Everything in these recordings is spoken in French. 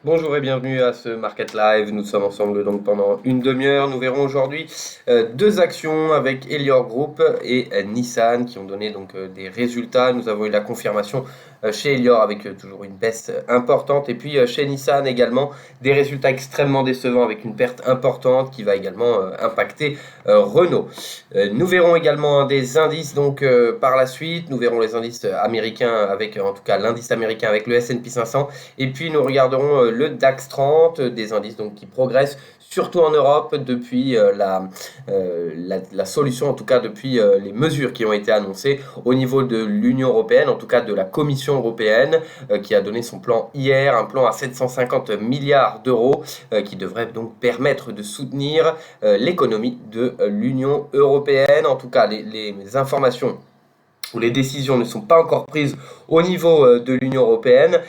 Bonjour et bienvenue à ce Market Live. Nous sommes ensemble donc pendant une demi-heure. Nous verrons aujourd'hui deux actions avec Elior Group et Nissan qui ont donné donc des résultats. Nous avons eu la confirmation chez Elior avec toujours une baisse importante et puis chez Nissan également des résultats extrêmement décevants avec une perte importante qui va également impacter Renault. Nous verrons également des indices donc par la suite. Nous verrons les indices américains avec en tout cas l'indice américain avec le S&P 500 et puis nous regarderons le DAX 30, des indices donc qui progressent surtout en Europe depuis la solution, en tout cas depuis les mesures qui ont été annoncées au niveau de l'Union européenne, en tout cas de la Commission européenne, qui a donné son plan hier, un plan à 750 milliards d'euros, qui devrait donc permettre de soutenir l'économie de l'Union européenne. En tout cas, les informations où les décisions ne sont pas encore prises au niveau de l'Union européenne,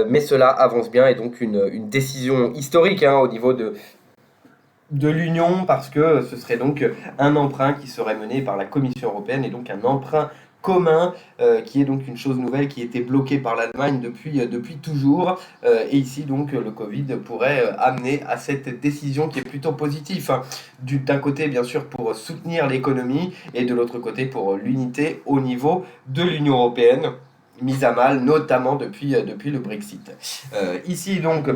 mais cela avance bien et donc une décision historique au niveau de l'Union parce que ce serait donc un emprunt qui serait mené par la Commission européenne et donc un emprunt commun qui est donc une chose nouvelle qui était bloquée par l'Allemagne depuis toujours et ici donc le Covid pourrait amener à cette décision qui est plutôt positive d'un côté bien sûr pour soutenir l'économie et de l'autre côté pour l'unité au niveau de l'Union européenne mise à mal notamment depuis le Brexit. Ici donc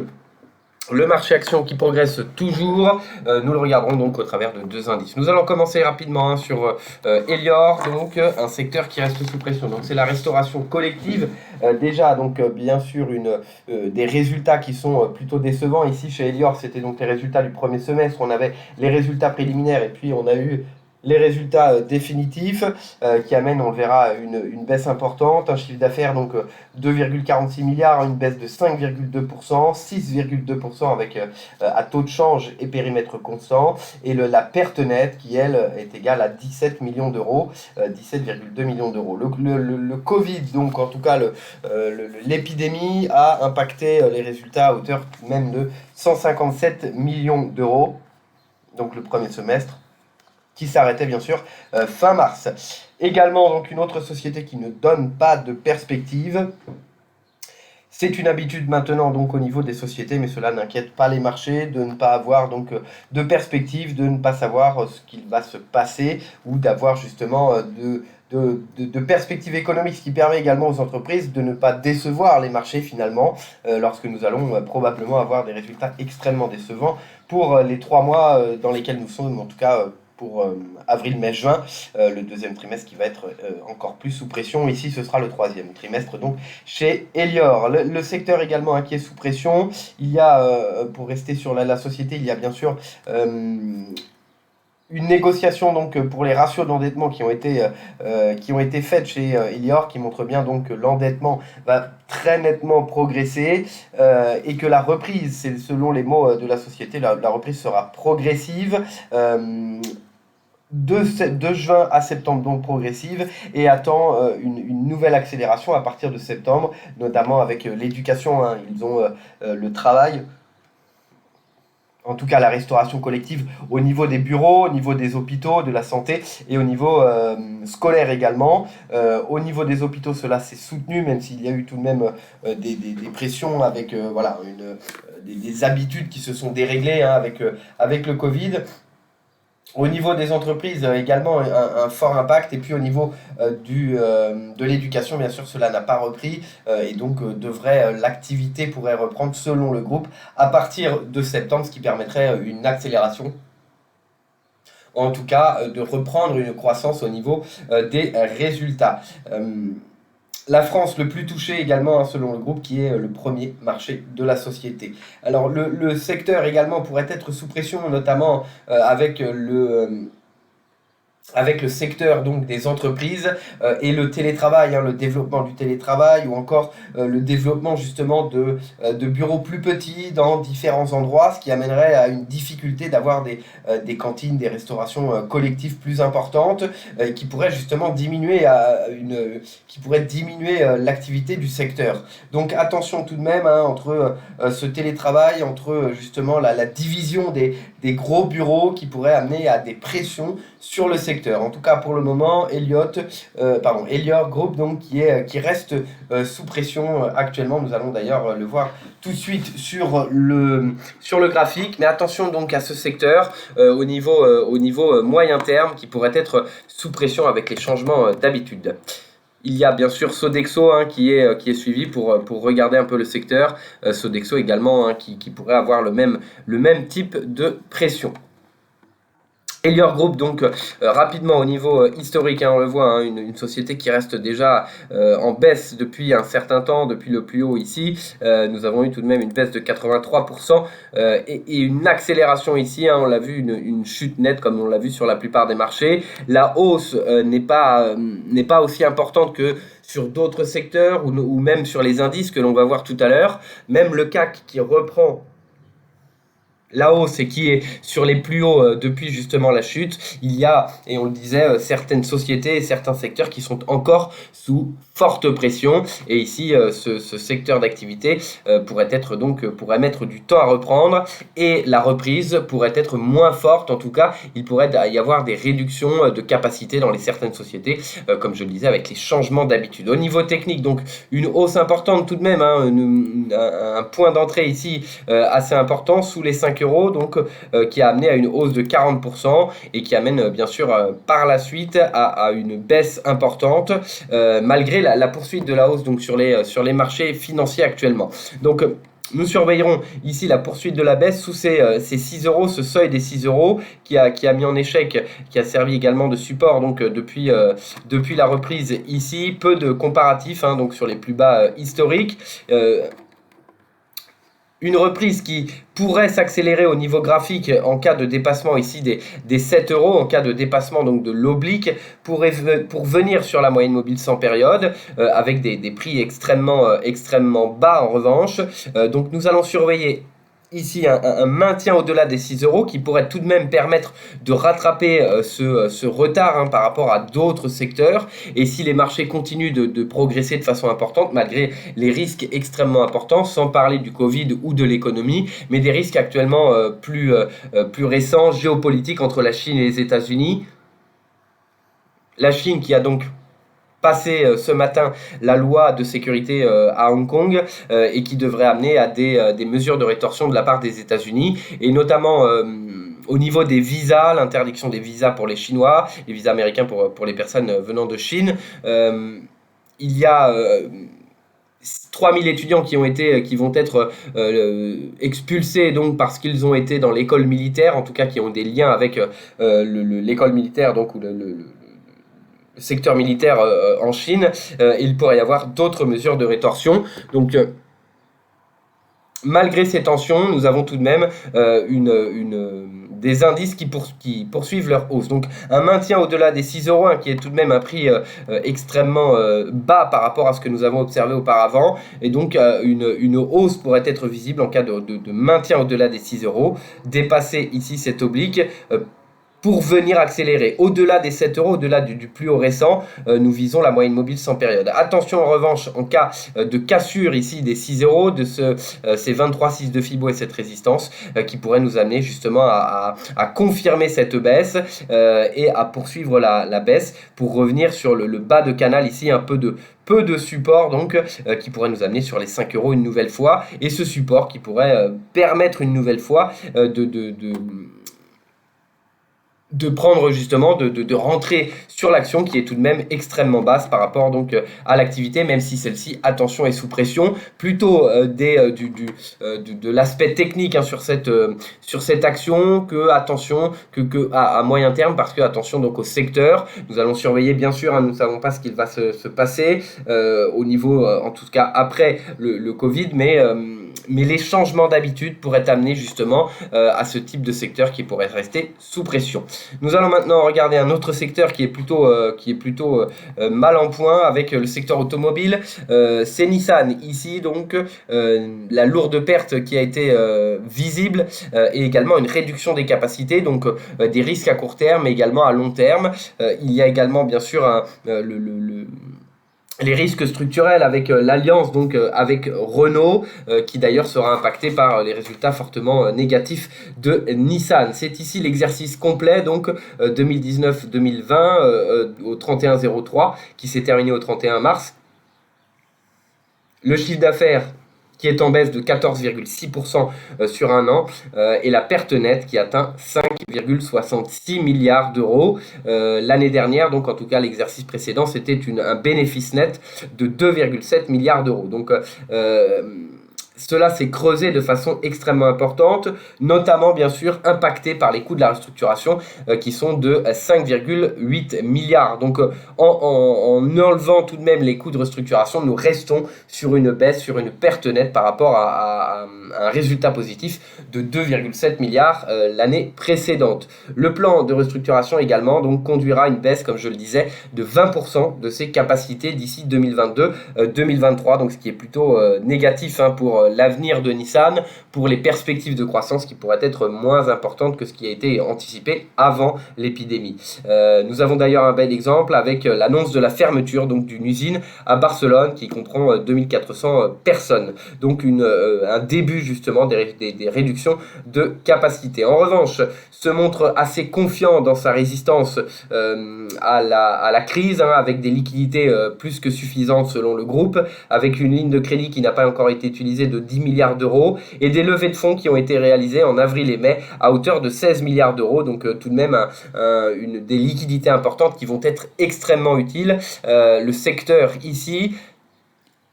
le marché action qui progresse toujours, nous le regarderons donc au travers de deux indices. Nous allons commencer rapidement sur Elior, donc un secteur qui reste sous pression. Donc c'est la restauration collective. Déjà donc bien sûr des résultats qui sont plutôt décevants. Ici chez Elior, c'était donc les résultats du premier semestre. On avait les résultats préliminaires et puis on a eu les résultats définitifs qui amènent, on le verra, une baisse importante, un chiffre d'affaires donc 2,46 milliards, une baisse de 5,2%, 6,2% avec à taux de change et périmètre constant, et la perte nette qui elle est égale à 17 millions d'euros, 17,2 millions d'euros. Le Covid, donc en tout cas l'épidémie a impacté les résultats à hauteur même de 157 millions d'euros, donc le premier semestre, qui s'arrêtait bien sûr fin mars. Également donc une autre société qui ne donne pas de perspective. C'est une habitude maintenant donc au niveau des sociétés, mais cela n'inquiète pas les marchés de ne pas avoir donc de perspective, de ne pas savoir ce qu'il va se passer ou d'avoir justement de perspectives économiques, ce qui permet également aux entreprises de ne pas décevoir les marchés finalement, lorsque nous allons probablement avoir des résultats extrêmement décevants pour les 3 mois dans lesquels nous sommes, en tout cas pour avril, mai, juin, le deuxième trimestre qui va être encore plus sous pression. Ici, ce sera le troisième trimestre, donc chez Elior. Le secteur également qui est sous pression. Il y a, pour rester sur la société, il y a bien sûr une négociation donc pour les ratios d'endettement qui ont été faites chez Elior, qui montre bien donc que l'endettement va très nettement progresser et que la reprise, c'est selon les mots de la société, la reprise sera progressive. De juin à septembre, donc progressive, et attend une nouvelle accélération à partir de septembre, notamment avec l'éducation. Ils ont le travail, en tout cas la restauration collective au niveau des bureaux, au niveau des hôpitaux, de la santé et au niveau scolaire également. Au niveau des hôpitaux, cela s'est soutenu, même s'il y a eu tout de même des pressions avec voilà, des habitudes qui se sont déréglées avec le Covid. Au niveau des entreprises, également un fort impact. Et puis au niveau de l'éducation, bien sûr, cela n'a pas repris. Et donc, l'activité pourrait reprendre, selon le groupe, à partir de septembre, ce qui permettrait une accélération. En tout cas, de reprendre une croissance au niveau des résultats. La France le plus touché également, selon le groupe, qui est le premier marché de la société. Alors le secteur également pourrait être sous pression, notamment avec le secteur donc des entreprises et le télétravail, le développement du télétravail ou encore le développement justement de bureaux plus petits dans différents endroits, ce qui amènerait à une difficulté d'avoir des cantines, des restaurations collectives plus importantes qui pourraient justement diminuer l'activité du secteur. Donc attention tout de même entre ce télétravail, entre justement la division des gros bureaux qui pourrait amener à des pressions sur le secteur secteur. En tout cas, pour le moment, Elior Group, donc, qui reste sous pression actuellement. Nous allons d'ailleurs le voir tout de suite sur le graphique. Mais attention donc à ce secteur au niveau moyen terme qui pourrait être sous pression avec les changements d'habitude. Il y a bien sûr Sodexo qui est suivi pour regarder un peu le secteur. Sodexo également qui pourrait avoir le même type de pression. Elior Group, donc rapidement au niveau historique, on le voit, une société qui reste déjà en baisse depuis un certain temps, depuis le plus haut ici. Nous avons eu tout de même une baisse de 83% et une accélération ici, on l'a vu, une chute nette comme on l'a vu sur la plupart des marchés. La hausse n'est pas aussi importante que sur d'autres secteurs ou même sur les indices que l'on va voir tout à l'heure. Même le CAC qui reprend la hausse et qui est sur les plus hauts depuis justement la chute, il y a, et on le disait, certaines sociétés et certains secteurs qui sont encore sous forte pression. Et ici, ce secteur d'activité pourrait mettre du temps à reprendre et la reprise pourrait être moins forte. En tout cas, il pourrait y avoir des réductions de capacité dans certaines sociétés, comme je le disais, avec les changements d'habitude. Au niveau technique, donc, une hausse importante tout de même, un point d'entrée ici assez important sous les 5 euros, donc qui a amené à une hausse de 40% et qui amène bien sûr par la suite à une baisse importante malgré la poursuite de la hausse donc sur les marchés financiers actuellement. Donc nous surveillerons ici la poursuite de la baisse sous ces 6 euros, ce seuil des 6 euros qui a mis en échec, qui a servi également de support donc depuis la reprise ici. Peu de comparatifs donc sur les plus bas historiques. Une reprise qui pourrait s'accélérer au niveau graphique en cas de dépassement ici des 7 euros, en cas de dépassement donc de l'oblique, pour venir sur la moyenne mobile sans période, avec des prix extrêmement bas en revanche. Donc nous allons surveiller ici un maintien au-delà des 6 euros qui pourrait tout de même permettre de rattraper ce retard par rapport à d'autres secteurs. Et si les marchés continuent de progresser de façon importante, malgré les risques extrêmement importants, sans parler du Covid ou de l'économie, mais des risques actuellement plus récents, géopolitiques entre la Chine et les États-Unis. La Chine qui a donc passé ce matin la loi de sécurité à Hong Kong et qui devrait amener à des mesures de rétorsion de la part des États-Unis et notamment au niveau des visas, l'interdiction des visas pour les Chinois, les visas américains pour les personnes venant de Chine. Il y a 3000 étudiants qui vont être expulsés donc parce qu'ils ont été dans l'école militaire, en tout cas qui ont des liens avec l'école militaire donc ou le secteur militaire en Chine. Il pourrait y avoir d'autres mesures de rétorsion. Donc malgré ces tensions, nous avons tout de même des indices qui poursuivent leur hausse. Donc un maintien au-delà des 6 euros, qui est tout de même un prix extrêmement bas par rapport à ce que nous avons observé auparavant. Et donc une hausse pourrait être visible en cas de maintien au-delà des 6 euros. Dépasser ici cette oblique pour venir accélérer. Au-delà des 7 euros, au-delà du plus haut récent, nous visons la moyenne mobile sans période. Attention en revanche, en cas de cassure ici des 6 euros, de ces 23,6 de Fibo et cette résistance qui pourrait nous amener justement à confirmer cette baisse et à poursuivre la baisse pour revenir sur le bas de canal ici, peu de support donc qui pourrait nous amener sur les 5 euros une nouvelle fois, et ce support qui pourrait permettre une nouvelle fois de prendre justement, de rentrer sur l'action qui est tout de même extrêmement basse par rapport donc à l'activité, même si celle-ci, attention, est sous pression, plutôt de l'aspect technique sur cette action que attention que à moyen terme, parce que attention donc au secteur. Nous allons surveiller bien sûr, nous ne savons pas ce qu'il va se passer au niveau, en tout cas après le Covid, mais les changements d'habitude pourraient amener justement à ce type de secteur qui pourrait rester sous pression. Nous allons maintenant regarder un autre secteur qui est plutôt mal en point avec le secteur automobile. C'est Nissan ici, donc la lourde perte qui a été visible et également une réduction des capacités, donc des risques à court terme mais également à long terme. Il y a également bien sûr les risques structurels avec l'alliance donc avec Renault qui d'ailleurs sera impacté par les résultats fortement négatifs de Nissan. C'est ici l'exercice complet donc 2019-2020 au 31-03 qui s'est terminé au 31 mars. Le chiffre d'affaires qui est en baisse de 14,6% sur un an, et la perte nette qui atteint 5,66 milliards d'euros. L'année dernière, donc en tout cas l'exercice précédent, c'était un bénéfice net de 2,7 milliards d'euros. Donc cela s'est creusé de façon extrêmement importante, notamment bien sûr impacté par les coûts de la restructuration qui sont de 5,8 milliards. Donc en enlevant tout de même les coûts de restructuration, nous restons sur une baisse, sur une perte nette par rapport à un résultat positif de 2,7 milliards l'année précédente. Le plan de restructuration également donc conduira à une baisse, comme je le disais, de 20% de ses capacités d'ici 2022-2023, donc ce qui est plutôt négatif pour l'avenir de Nissan, pour les perspectives de croissance qui pourraient être moins importantes que ce qui a été anticipé avant l'épidémie. Nous avons d'ailleurs un bel exemple avec l'annonce de la fermeture donc d'une usine à Barcelone qui comprend 2400 personnes. Donc un début justement des réductions de capacité. En revanche, se montre assez confiant dans sa résistance à la crise, avec des liquidités plus que suffisantes selon le groupe, avec une ligne de crédit qui n'a pas encore été utilisée de 10 milliards d'euros et des levées de fonds qui ont été réalisées en avril et mai à hauteur de 16 milliards d'euros. Donc tout de même des liquidités importantes qui vont être extrêmement utiles. Le secteur ici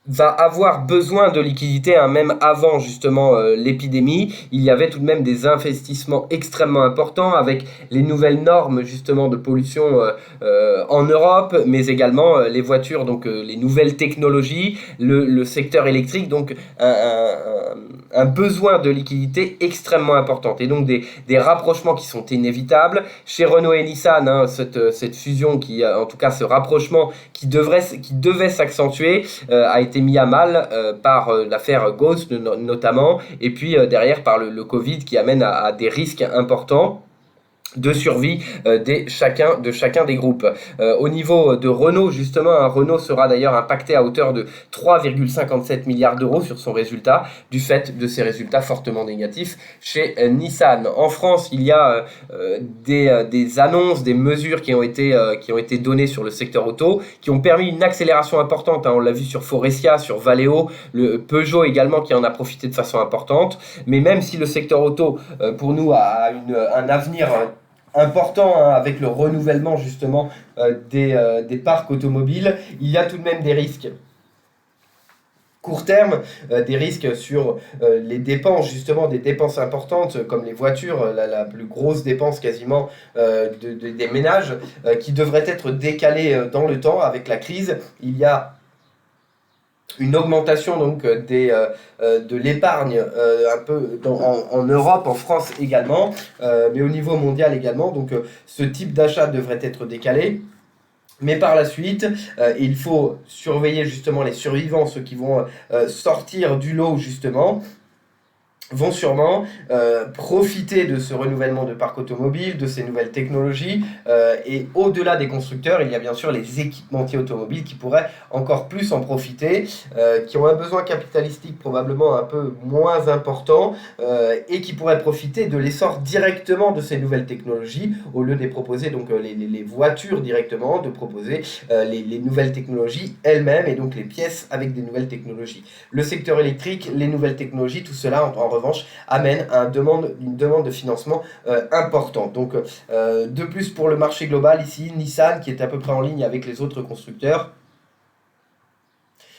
va avoir besoin de liquidités, même avant justement l'épidémie. Il y avait tout de même des investissements extrêmement importants avec les nouvelles normes justement de pollution en Europe, mais également les voitures, donc les nouvelles technologies, le secteur électrique, donc un besoin de liquidité extrêmement important et donc des rapprochements qui sont inévitables. Chez Renault et Nissan, cette fusion en tout cas ce rapprochement qui devait s'accentuer a été mis à mal par l'affaire Ghost notamment, et puis derrière par le Covid qui amène à des risques importants de survie de chacun des groupes. Au niveau de Renault, justement, Renault sera d'ailleurs impacté à hauteur de 3,57 milliards d'euros sur son résultat, du fait de ses résultats fortement négatifs chez Nissan. En France, il y a des annonces, des mesures qui ont été données sur le secteur auto, qui ont permis une accélération importante. On l'a vu sur Faurecia, sur Valeo, le Peugeot également qui en a profité de façon importante. Mais même si le secteur auto, pour nous, a un avenir important avec le renouvellement justement des parcs automobiles, il y a tout de même des risques court terme, des risques sur les dépenses, justement des dépenses importantes comme les voitures, la plus grosse dépense quasiment des ménages, qui devraient être décalées dans le temps avec la crise. Il y a une augmentation donc de l'épargne un peu en Europe, en France également, mais au niveau mondial également. Donc ce type d'achat devrait être décalé. Mais par la suite, il faut surveiller justement les survivants, ceux qui vont sortir du lot justement, vont sûrement profiter de ce renouvellement de parc automobile, de ces nouvelles technologies, et au-delà des constructeurs, il y a bien sûr les équipementiers automobiles qui pourraient encore plus en profiter, qui ont un besoin capitalistique probablement un peu moins important, et qui pourraient profiter de l'essor directement de ces nouvelles technologies, au lieu de proposer donc les voitures directement, de proposer les nouvelles technologies elles-mêmes, et donc les pièces avec des nouvelles technologies. Le secteur électrique, les nouvelles technologies, tout cela en revanche amène à une demande de financement importante. Donc de plus pour le marché global ici, Nissan qui est à peu près en ligne avec les autres constructeurs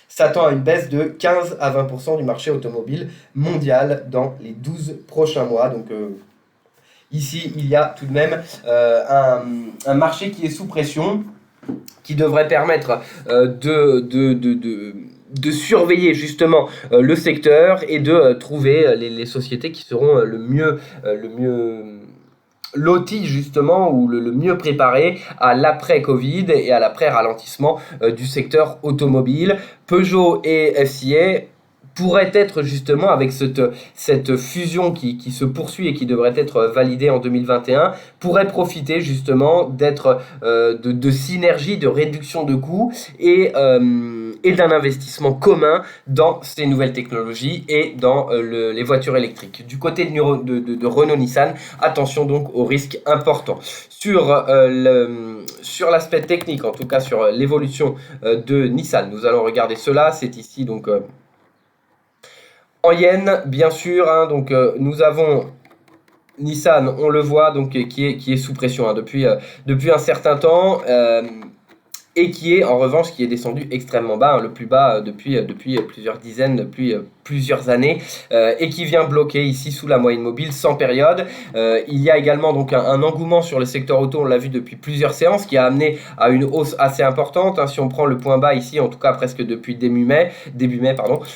s'attend à une baisse de 15 à 20% du marché automobile mondial dans les 12 prochains mois. Donc ici il y a tout de même un marché qui est sous pression, qui devrait permettre de surveiller justement le secteur et de trouver les sociétés qui seront le mieux loties justement, ou le mieux préparées à l'après-Covid et à l'après-ralentissement du secteur automobile. Peugeot et FCA pourrait être justement avec cette fusion qui se poursuit et qui devrait être validée en 2021, pourrait profiter justement d'être de synergie, de réduction de coûts et d'un investissement commun dans ces nouvelles technologies et dans les voitures électriques. Du côté de Renault-Nissan, attention donc aux risques importants. Sur l'aspect technique, en tout cas sur l'évolution de Nissan, nous allons regarder cela. C'est ici donc en yens, bien sûr. Hein, donc nous avons Nissan, on le voit, donc qui est sous pression hein, depuis un certain temps. Et qui est en revanche qui est descendu extrêmement bas, hein, le plus bas depuis plusieurs dizaines, depuis plusieurs années, et qui vient bloquer ici sous la moyenne mobile sans période. Il y a également donc un engouement sur le secteur auto, on l'a vu depuis plusieurs séances, qui a amené à une hausse assez importante. Hein, si on prend le point bas ici, en tout cas presque depuis début mai,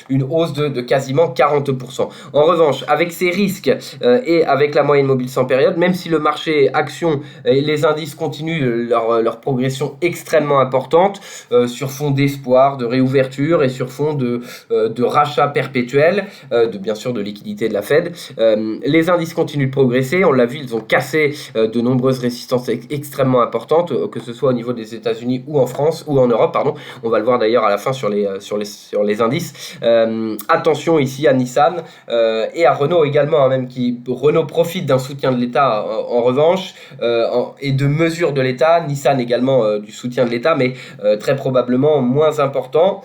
une hausse de quasiment 40%. En revanche, avec ces risques et avec la moyenne mobile sans période, même si le marché action et les indices continuent leur progression extrêmement importante sur fond d'espoir, de réouverture et sur fond de rachat perpétuel, bien sûr de liquidité de la Fed. Les indices continuent de progresser, on l'a vu, ils ont cassé de nombreuses résistances extrêmement importantes, que ce soit au niveau des États-Unis ou en France ou en Europe, pardon. On va le voir d'ailleurs à la fin sur les indices. Attention ici à Nissan et à Renault également, hein, même qui Renault profite d'un soutien de l'État en revanche et de mesures de l'État, Nissan également du soutien de l'État, mais très probablement moins important.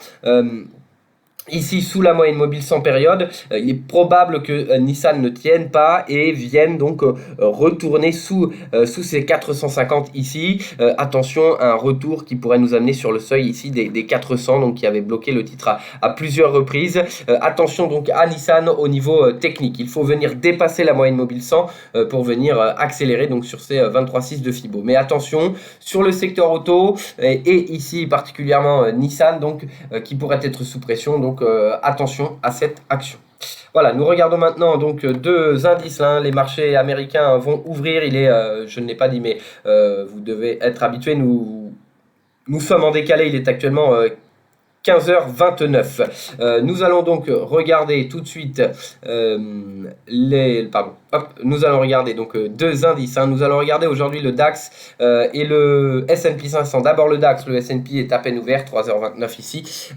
Ici, sous la moyenne mobile sans période, il est probable que Nissan ne tienne pas et vienne donc retourner sous ces 450 ici. Attention, un retour qui pourrait nous amener sur le seuil ici des 400, donc qui avait bloqué le titre à plusieurs reprises. Attention donc à Nissan au niveau technique. Il faut venir dépasser la moyenne mobile 100 pour venir accélérer donc sur ces 23,6 de Fibo. Mais attention, sur le secteur auto et ici particulièrement Nissan, donc qui pourrait être sous pression. Donc attention à cette action. Voilà, nous regardons maintenant donc deux indices. Hein. Les marchés américains vont ouvrir. Je ne l'ai pas dit, mais vous devez être habitués. Nous sommes en décalé. Il est actuellement 15h29. Nous allons donc regarder tout de suite nous allons regarder donc deux indices. Hein. Nous allons regarder aujourd'hui le DAX et le S&P 500. D'abord le DAX, le S&P est à peine ouvert, 3h29 ici.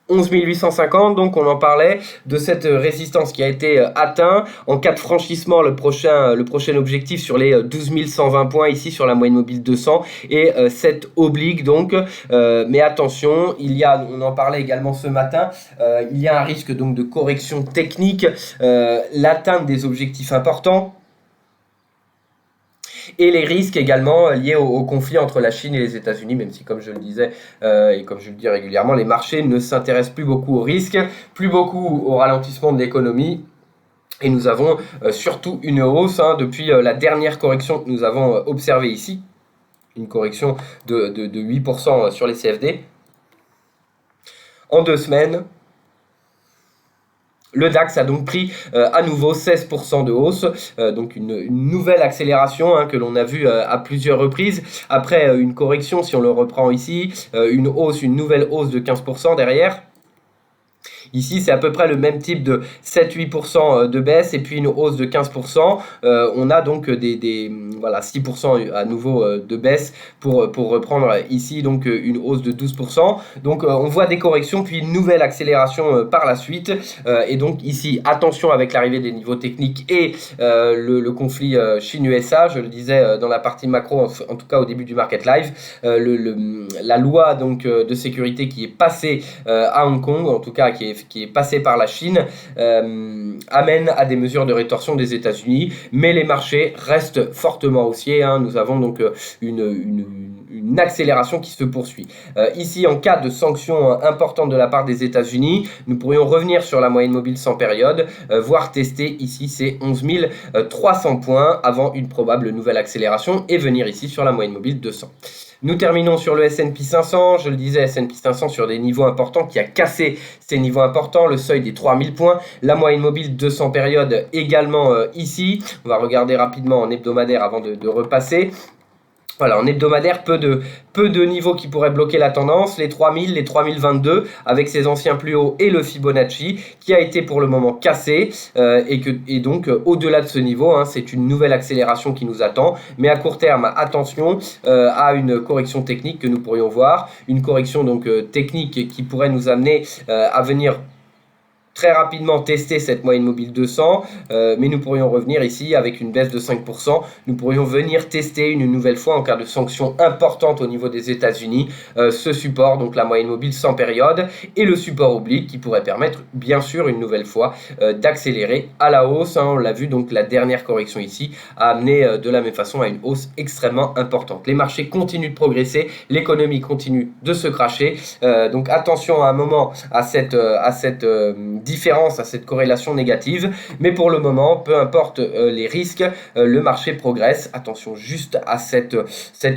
11 850, donc on en parlait de cette résistance qui a été atteinte. En cas de franchissement, le prochain objectif sur les 12 120 points ici sur la moyenne mobile 200 et cette oblique donc. Mais attention, on en parlait également ce matin, il y a un risque donc de correction technique, l'atteinte des objectifs importants. Et les risques également liés au conflit entre la Chine et les États-Unis, même si, comme je le disais et comme je le dis régulièrement, les marchés ne s'intéressent plus beaucoup aux risques, plus beaucoup au ralentissement de l'économie. Et nous avons surtout une hausse depuis la dernière correction que nous avons observée ici, une correction de 8% sur les CFD. En 2 semaines, le DAX a donc pris à nouveau 16% de hausse, donc une nouvelle accélération que l'on a vue à plusieurs reprises. Après une correction, si on le reprend ici, une nouvelle hausse de 15% derrière. Ici, c'est à peu près le même type de 7-8% de baisse et puis une hausse de 15%. On a donc 6% à nouveau de baisse pour reprendre ici donc une hausse de 12%. Donc on voit des corrections puis une nouvelle accélération par la suite. Et donc ici, attention avec l'arrivée des niveaux techniques et le conflit Chine-USA. Je le disais dans la partie macro, en tout cas au début du Market Live, la loi donc de sécurité qui est passée à Hong Kong, en tout cas qui est passé par la Chine, amène à des mesures de rétorsion des États-Unis, mais les marchés restent fortement haussiers. Nous avons donc une accélération qui se poursuit. Ici, en cas de sanctions importantes de la part des États-Unis, nous pourrions revenir sur la moyenne mobile sans période, voire tester ici ces 11 300 points avant une probable nouvelle accélération et venir ici sur la moyenne mobile 200. Nous terminons sur le S&P 500, je le disais, S&P 500 sur des niveaux importants, qui a cassé ces niveaux importants, le seuil des 3000 points, la moyenne mobile 200 périodes également ici. On va regarder rapidement en hebdomadaire avant de repasser. Voilà, en hebdomadaire, peu de niveaux qui pourraient bloquer la tendance, les 3000, les 3022 avec ses anciens plus hauts et le Fibonacci qui a été pour le moment cassé et donc au-delà de ce niveau, hein, c'est une nouvelle accélération qui nous attend. Mais à court terme, attention à une correction technique que nous pourrions voir, une correction donc technique qui pourrait nous amener à venir très rapidement tester cette moyenne mobile 200, mais nous pourrions revenir ici avec une baisse de 5%. Nous pourrions venir tester une nouvelle fois en cas de sanctions importantes au niveau des États-Unis ce support, donc la moyenne mobile sans période, et le support oblique qui pourrait permettre bien sûr une nouvelle fois d'accélérer à la hausse. Hein, on l'a vu, donc la dernière correction ici a amené de la même façon à une hausse extrêmement importante. Les marchés continuent de progresser, l'économie continue de se cracher, donc attention à un moment à cette différence, à cette corrélation négative, mais pour le moment, peu importe les risques, le marché progresse. Attention juste à cette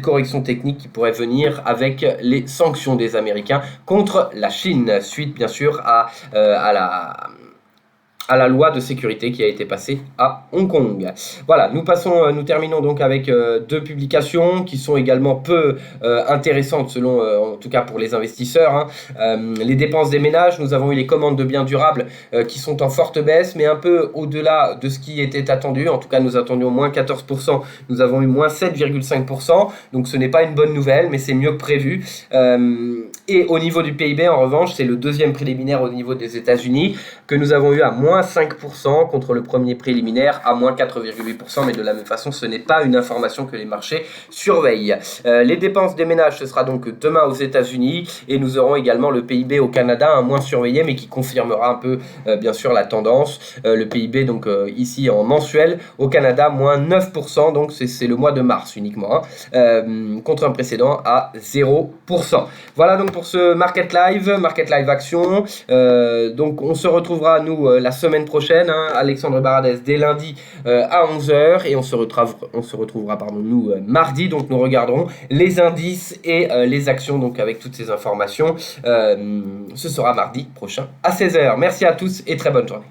correction technique qui pourrait venir avec les sanctions des Américains contre la Chine, suite bien sûr à la loi de sécurité qui a été passée à Hong Kong. Voilà, nous terminons donc avec deux publications qui sont également peu intéressantes selon, en tout cas pour les investisseurs. Hein. Les dépenses des ménages, nous avons eu les commandes de biens durables qui sont en forte baisse, mais un peu au-delà de ce qui était attendu. En tout cas, nous attendions moins 14%, nous avons eu moins 7,5%, donc ce n'est pas une bonne nouvelle, mais c'est mieux que prévu. Et au niveau du PIB, en revanche, c'est le deuxième préliminaire au niveau des États-Unis que nous avons eu à moins 5% contre le premier préliminaire à moins 4,8%, mais de la même façon, ce n'est pas une information que les marchés surveillent. Les dépenses des ménages, ce sera donc demain aux États-Unis, et nous aurons également le PIB au Canada, un moins surveillé, mais qui confirmera un peu, bien sûr, la tendance. Le PIB, donc ici en mensuel, au Canada, moins 9%, donc c'est le mois de mars uniquement, hein, contre un précédent à 0%. Voilà donc pour ce Market Live Action. Donc on se retrouvera, nous, la semaine prochaine, hein, Alexandre Baradez, dès lundi à 11h, et on se retrouvera nous, mardi, donc nous regarderons les indices et les actions, donc avec toutes ces informations. Ce sera mardi prochain à 16h. Merci à tous et très bonne journée.